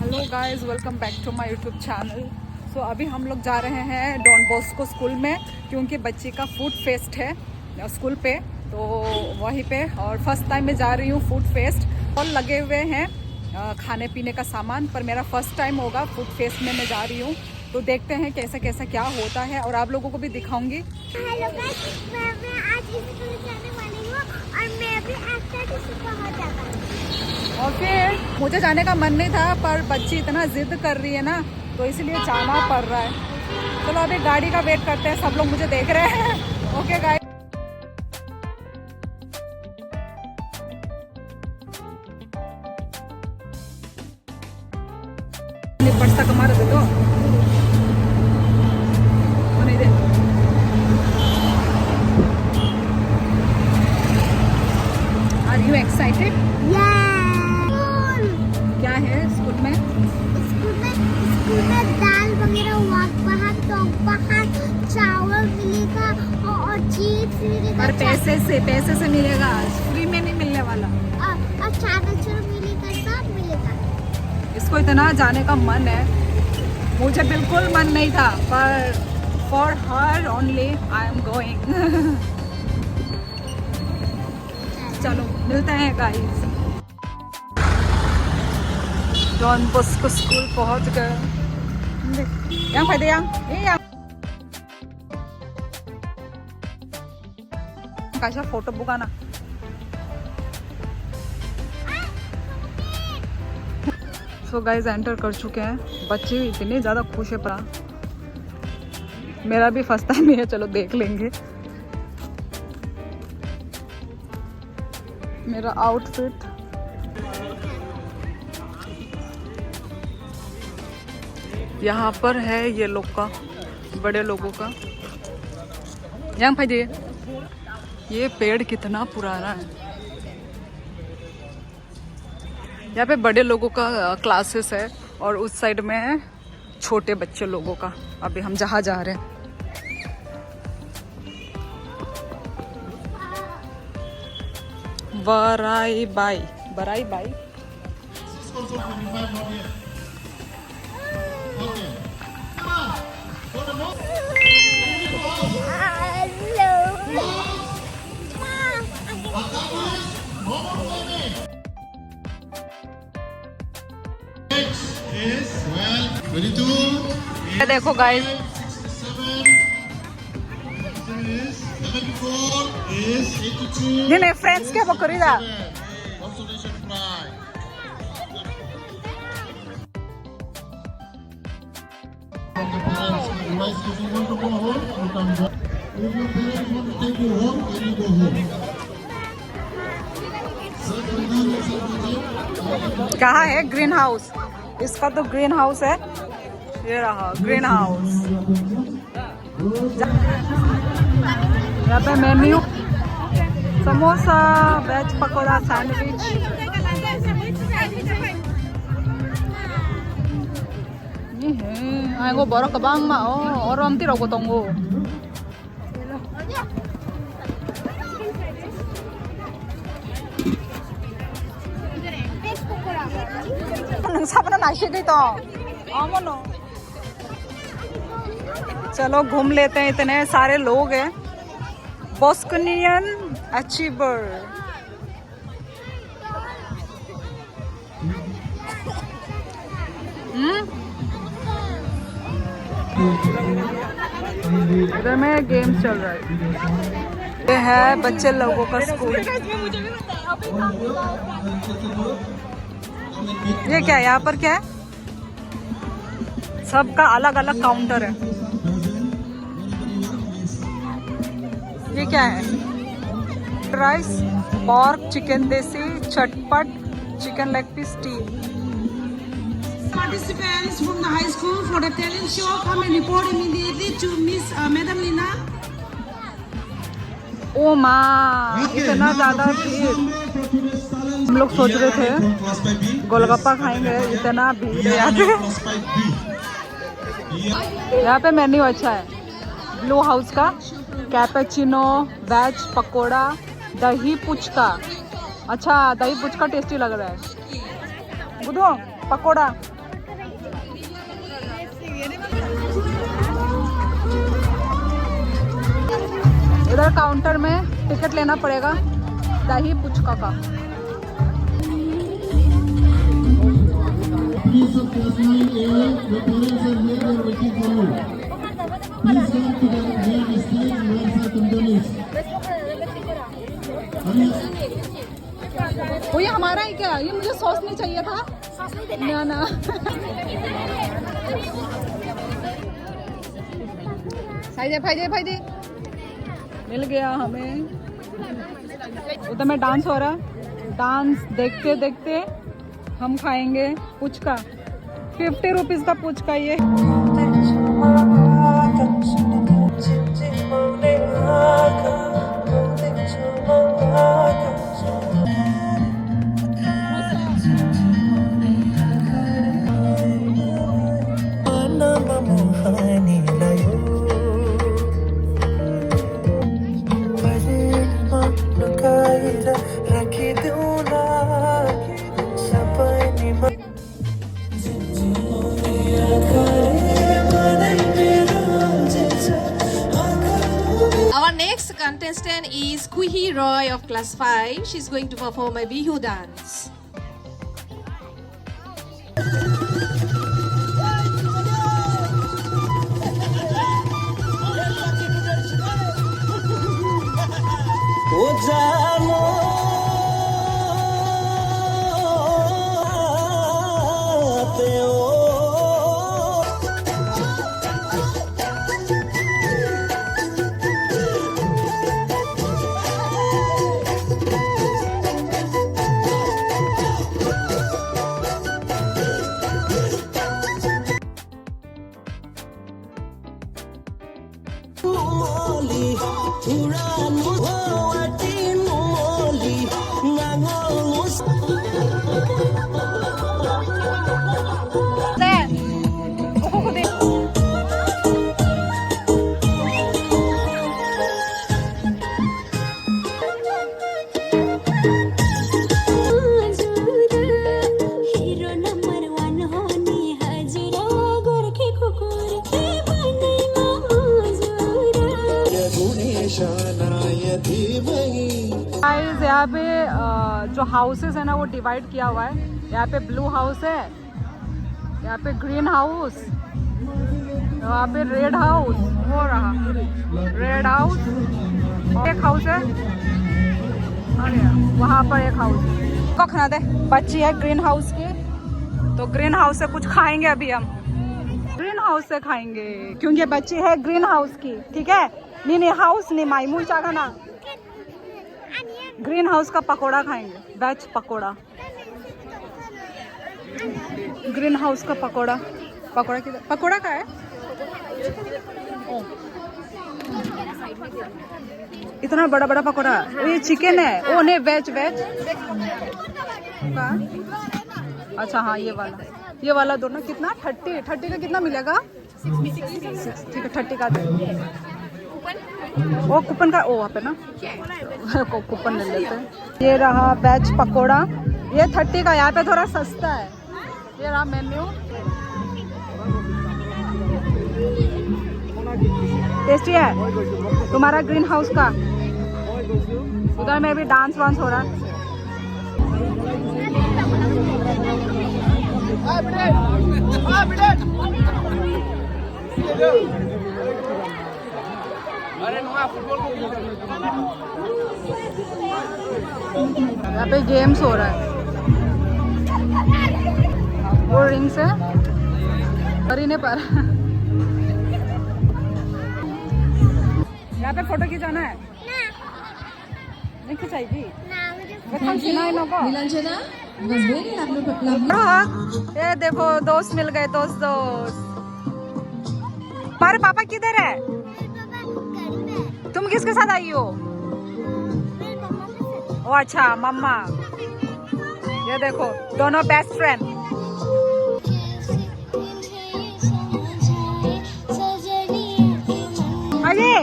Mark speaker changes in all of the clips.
Speaker 1: Hello guys, welcome back to my YouTube channel. So अभी हम लोग जा रहे हैं डॉन बॉस्को स्कूल में, क्योंकि बच्चे का फूड फेस्ट है स्कूल पे, तो वहीं पे। और फर्स्ट टाइम मैं जा रही हूँ फूड फेस्ट। और लगे हुए हैं खाने पीने का सामान, पर मेरा फर्स्ट टाइम होगा फूड फेस्ट में मैं जा रही हूँ। तो देखते हैं कैसे कैसे क्या होता है, और आप लोगों को भी दिखाऊंगी।
Speaker 2: हेलो गाइस, मैं आज स्कूल जाने वाली हूँ और मैं भी एक्टिविटी पहुंच जाऊंगा।
Speaker 1: और फिर मुझे जाने का मन नहीं था, पर बच्ची इतना जिद कर रही है ना, तो इसलिए जाना पड़ रहा है। चलो अभी गाड़ी का वेट करते हैं, सब लोग मुझे देख रहे हैं। ओके गाइस, पर्स तक मार दे दो। नहीं दे। Are you excited? क्या है स्कूल में?
Speaker 2: स्कूल में दाल वगैरह बाहर चावल मिलेगा और चिप्स मिलेगा।
Speaker 1: पर पैसे से मिलेगा, फ्री में नहीं मिलने वाला।
Speaker 2: और चावल मिलेगा, सब मिलेगा।
Speaker 1: इसको इतना जाने का मन है, मुझे बिल्कुल मन नहीं था, पर for her only I am going. चलो मिलते हैं गाइस। डॉन बॉस्को स्कूल पहुंच गए। यहाँ पे यहाँ कैसा फोटो बुकाना। सो गाइस एंटर कर चुके हैं। बच्चे इतने ज़्यादा खुश है, पड़ा मेरा भी फर्स्ट टाइम ही है, चलो देख लेंगे। मेरा आउटफिट यहाँ पर है, ये लोग का, बड़े लोगों का। यहाँ भाई जी, ये पेड़ कितना पुराना है। यहाँ पे बड़े लोगों का क्लासेस है, और उस साइड में है छोटे बच्चे लोगों का। अभी हम जहाँ जा रहे हैं, बराई बाई। देखो गाइस, नहीं फ्रेंड्स क्या बकरी दा। कहाँ है ग्रीन हाउस? इसका तो ग्रीन हाउस है, ये रहा ग्रीन हाउस। यहाँ पे menu samosa, veg pakora, sandwich. ये है आएगो बरो कबांग मा और अमती रहो तोंगो। चलो घूम लेते हैं, इतने सारे लोग हैं। बॉस्कोनियन अचीवर। इधर में गेम चल रहा है। ये है बच्चे लोगों का स्कूल। ये क्या है? यहाँ पर क्या है? सबका अलग अलग काउंटर है। ये क्या है? राइस, पोर्क, चिकन देसी, चटपट, chicken leg piece, tea.
Speaker 3: Participants from the high school for the talent show come and report immediately to Miss Madam Lina.
Speaker 1: ओ माँ, इतना ज़्यादा भीड़। हम लोग सोच रहे थे गोलगप्पा खाएंगे, इतना भीड़ है यहाँ पे। यहाँ पे मेन्यू अच्छा है। ब्लू हाउस का कैपेचिनो, वेज पकोड़ा, दही पुचका। अच्छा, दही पुचका टेस्टी लग रहा है। बुधो पकोड़ा इधर काउंटर में टिकट लेना पड़ेगा दही पुचका का।
Speaker 4: Please of class 9A, your parents are here, they are waiting for you. Please come to the main stage where Saturn is.
Speaker 1: वो ये हमारा ही क्या? ये मुझे सॉस नहीं चाहिए था। ना ना। फायदे मिल गया हमें। उधर में डांस हो रहा है। डांस देखते देखते हम खाएंगे पुचका। 50 रुपीज का पुचका ये।
Speaker 5: Our next contestant is Kuhi Roy of class 5. She's going to perform a Bihu dance.
Speaker 1: यहाँ पे जो हाउसेस है ना वो डिवाइड किया हुआ है। यहाँ पे ब्लू हाउस है, यहाँ पे ग्रीन हाउस, यहाँ पे रेड हाउस, वो रहा रेड हाउस। एक हाउस है और वहाँ पर एक हाउस को खाना दे। बच्ची है ग्रीन हाउस की, तो ग्रीन हाउस से कुछ खाएंगे। अभी हम ग्रीन हाउस से खाएंगे क्योंकि बच्ची है ग्रीन हाउस की। ठीक है, नहीं हाउस नहीं माई मुँह चागा ना। ग्रीन हाउस का पकोड़ा खाएंगे, वेज पकोड़ा। ग्रीन हाउस का पकोड़ा। पकोड़ा किधर? पकोड़ा का है इतना बड़ा बड़ा पकोड़ा। ये चिकन है। ओ नहीं, वेज का। अच्छा हाँ, ये वाला दो ना। कितना? 30 का कितना मिलेगा? 6 ठीक है, 30 का दे। वो कूपन का ओ पे ना कूपन ले लेते हैं। ये रहा वेज पकोड़ा, ये 30 का। यहाँ पे थोड़ा सस्ता है। ये रहा मेन्यू। टेस्टी है तुम्हारा ग्रीन हाउस का। उधर में भी डांस वांस हो रहा है। यहाँ पे गेम्स हो रहा है। वो रिंग्स है और इन्हें पर यहाँ पे फोटो खिंचाना है। नहीं खिंचाएगी। ये देखो दोस्त मिल गए। दोस्त पर पापा किधर है? तुम किसके साथ आई हो? ओ अच्छा, मम्मा। ये देखो दोनों बेस्ट फ्रेंड। अरे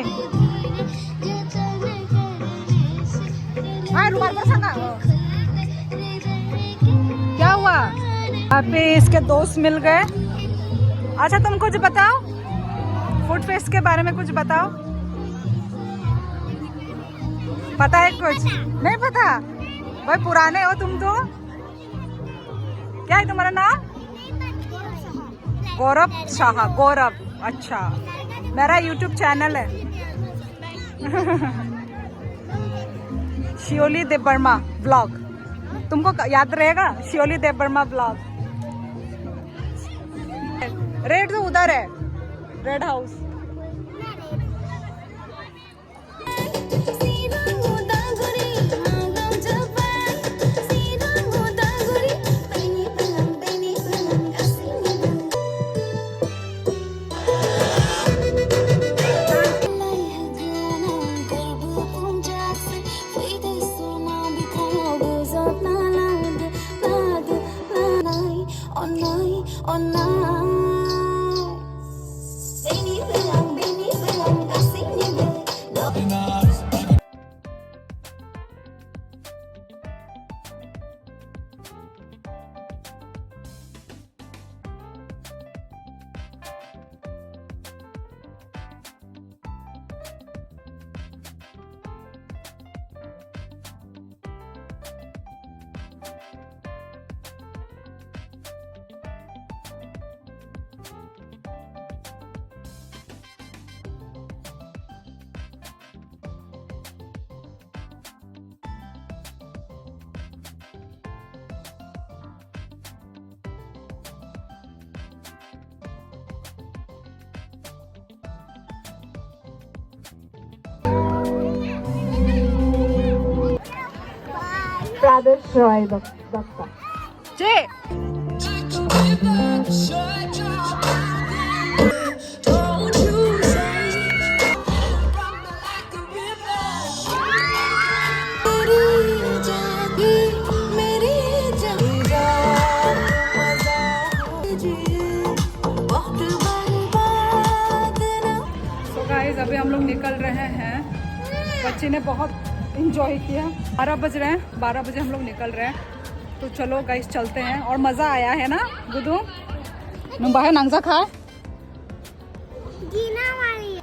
Speaker 1: रुमाल पर संगा। क्या हुआ? यहाँ पे इसके दोस्त मिल गए। अच्छा तुम कुछ बताओ, फूड फेस्ट के बारे में कुछ बताओ। पता है कुछ? नहीं पता? भाई पुराने हो तुम तो। क्या है तुम्हारा नाम? गौरव शाह। गौरव, अच्छा। मेरा यूट्यूब चैनल है शियोली देव वर्मा ब्लॉग। तुमको याद रहेगा? शियोली देव वर्मा ब्लॉग। रेड तो उधर है, red house.
Speaker 2: Pradesh Roy Dutta.
Speaker 1: Jay. अभी हम लोग निकल रहे हैं। बच्चे ने बहुत इंजॉय किया। 12 बज रहे हैं, 12 बजे हम लोग निकल रहे हैं। तो चलो गाइस चलते हैं। और मज़ा आया है ना गुदू? नुबाहे नांगजा खाए,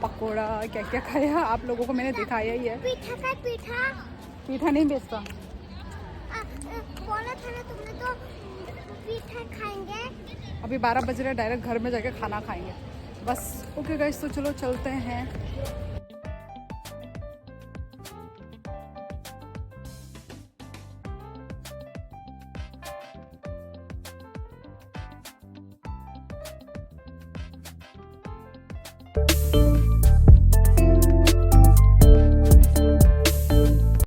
Speaker 1: पकोड़ा, क्या क्या खाया आप लोगों को मैंने दिखाया ही है। पीठा नहीं बेचता।
Speaker 2: बोला था ना तुमने तो पीठा खाएंगे।
Speaker 1: अभी 12 बज रहे हैं, डायरेक्ट घर में जाके खाना खाएंगे बस। ओके गाइस, तो चलो चलते हैं।